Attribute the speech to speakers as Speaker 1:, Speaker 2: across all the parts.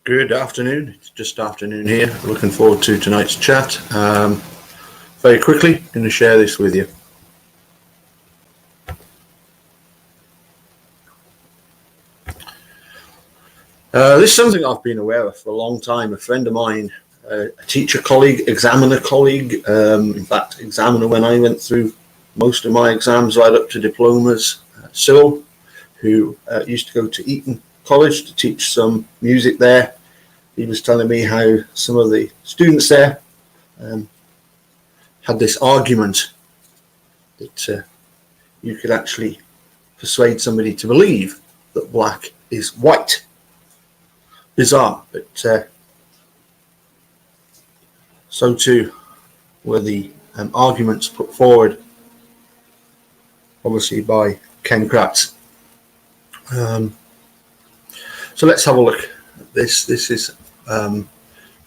Speaker 1: Good afternoon. It's just afternoon here. Looking forward to tonight's chat. Very quickly, going to share this with you. This is something I've been aware of for a long time. A friend of mine, a teacher colleague, examiner colleague, in fact, examiner when I went through most of my exams right up to diplomas, Cyril, who used to go to Eton College to teach some music there. He was telling me how some of the students there had this argument that you could actually persuade somebody to believe that black is white. Bizarre, but so too were the arguments put forward, obviously by Ken Kratz. So let's have a look at this. This is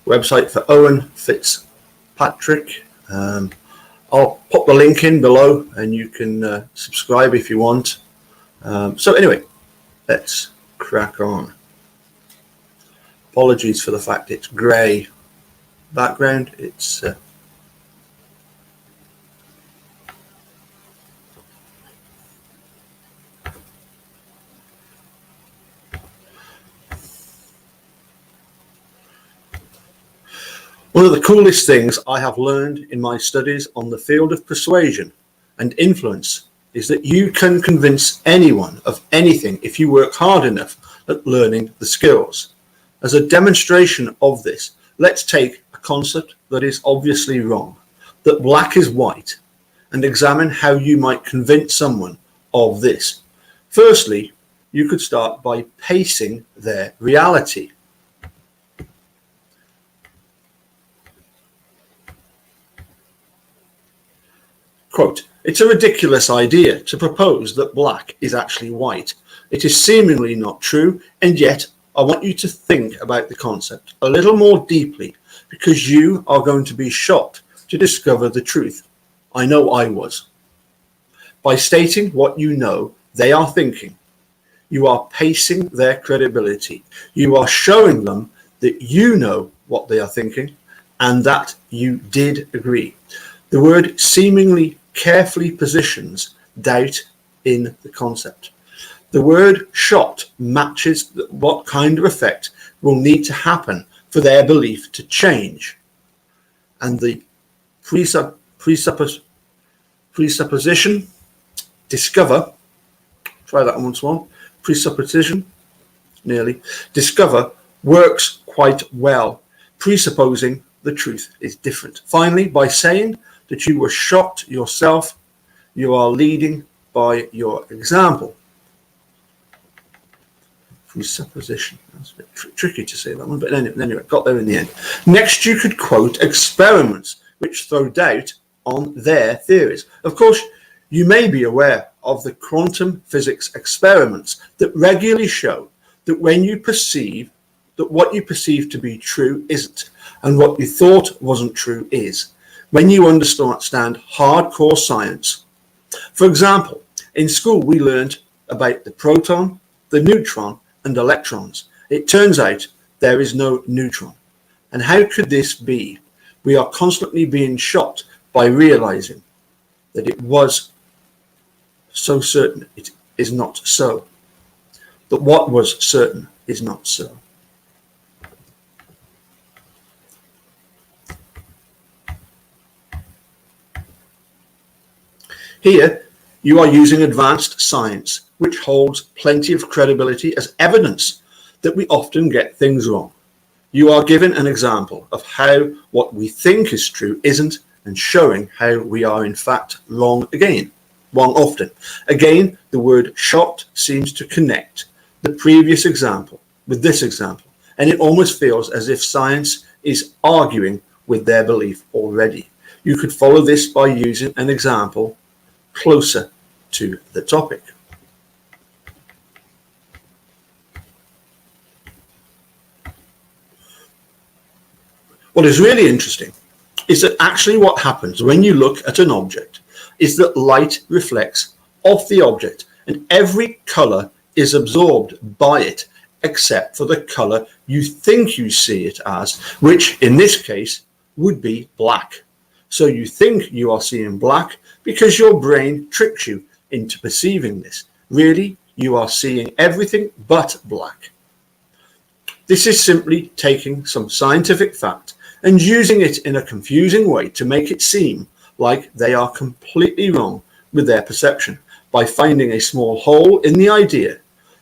Speaker 1: website for Owen Fitzpatrick. I'll pop the link in below and you can subscribe if you want. So anyway, let's crack on. Apologies for the fact it's grey background. It's one of the coolest things I have learned in my studies on the field of persuasion and influence is that you can convince anyone of anything if you work hard enough at learning the skills. As a demonstration of this, let's take a concept that is obviously wrong, that black is white, and examine how you might convince someone of this. Firstly, you could start by pacing their reality. Quote, "It's a ridiculous idea to propose that black is actually white. It is seemingly not true, and yet I want you to think about the concept a little more deeply because you are going to be shocked to discover the truth. I know I was. By stating what you know they are thinking, you are pacing their credibility. You are showing them that you know what they are thinking and that you did agree. The word seemingly carefully positions doubt in the concept. The word shocked matches what kind of effect will need to happen for their belief to change. And the presupposition, discover, try that once more, presupposition, nearly, discover works quite well, presupposing the truth is different. Finally, by saying that you were shocked yourself, you are leading by your example. Presupposition. That's a bit tricky to say that one, but anyway, got there in the end. Next, you could quote experiments which throw doubt on their theories. Of course, you may be aware of the quantum physics experiments that regularly show that when you perceive that what you perceive to be true isn't, and what you thought wasn't true is, when you understand hardcore science. For example, in school we learned about the proton, the neutron, and electrons. It turns out there is no neutron. And how could this be? We are constantly being shocked by realizing that it was so certain it is not so. That what was certain is not so. Here, you are using advanced science, which holds plenty of credibility as evidence that we often get things wrong. You are given an example of how what we think is true isn't, and showing how we are in fact wrong often. Again, the word shocked seems to connect the previous example with this example, and it almost feels as if science is arguing with their belief already. You could follow this by using an example closer to the topic. What is really interesting is that actually what happens when you look at an object is that light reflects off the object and every color is absorbed by it. except for the color you think you see it as, which in this case would be black. So you think you are seeing black because your brain tricks you into perceiving this. Really, you are seeing everything but black. This is simply taking some scientific fact and using it in a confusing way to make it seem like they are completely wrong with their perception by finding a small hole in the idea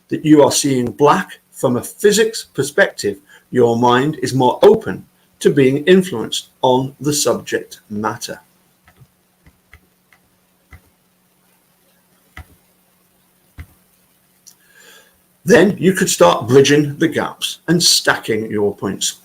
Speaker 1: that you are seeing black from a physics perspective. Your mind is more open to being influenced on the subject matter. Then you could start bridging the gaps and stacking your points.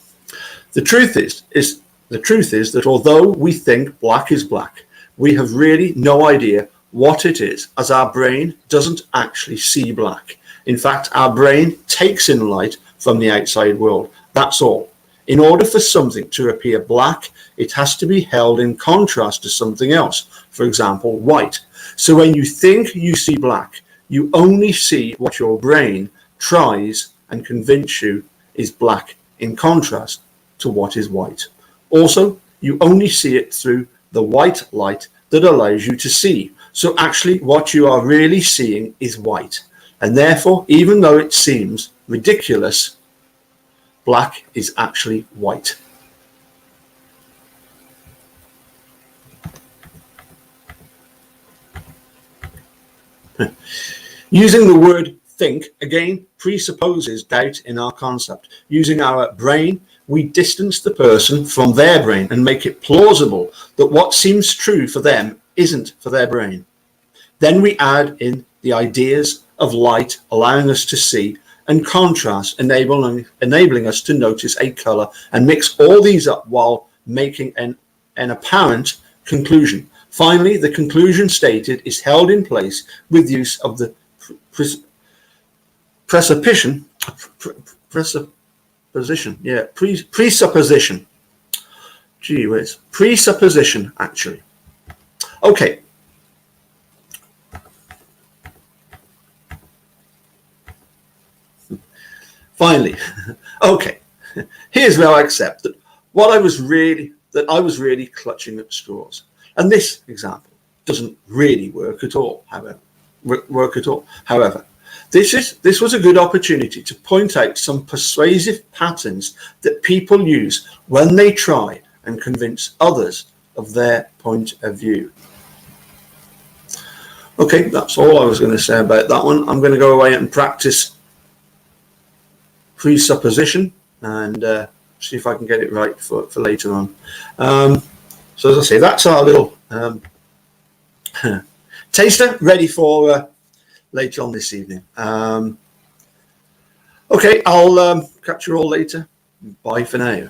Speaker 1: The truth is that although we think black is black, we have really no idea what it is, as our brain doesn't actually see black. In fact, our brain takes in light from the outside world. That's all. In order for something to appear black, it has to be held in contrast to something else, for example, white. So when you think you see black, you only see what your brain tries and convince you is black in contrast to what is white. Also, you only see it through the white light that allows you to see. So actually what you are really seeing is white. And therefore, even though it seems ridiculous, black is actually white. Using the word think again presupposes doubt in our concept. Using our brain, we distance the person from their brain and make it plausible that what seems true for them isn't for their brain. Then we add in the ideas of light allowing us to see and contrast, enabling us to notice a color, and mix all these up while making an apparent conclusion. Finally, the conclusion stated is held in place with use of the presupposition. Gee whiz. Presupposition, actually. Okay. Finally, okay. Here's where I accept that I was really clutching at straws. And this example doesn't really work at all. However, this was a good opportunity to point out some persuasive patterns that people use when they try and convince others of their point of view. Okay, that's all I was going to say about that one. I'm going to go away and practice presupposition and see if I can get it right for later on. So as I say, that's our little taster ready for later on this evening. Okay, I'll catch you all later. Bye for now.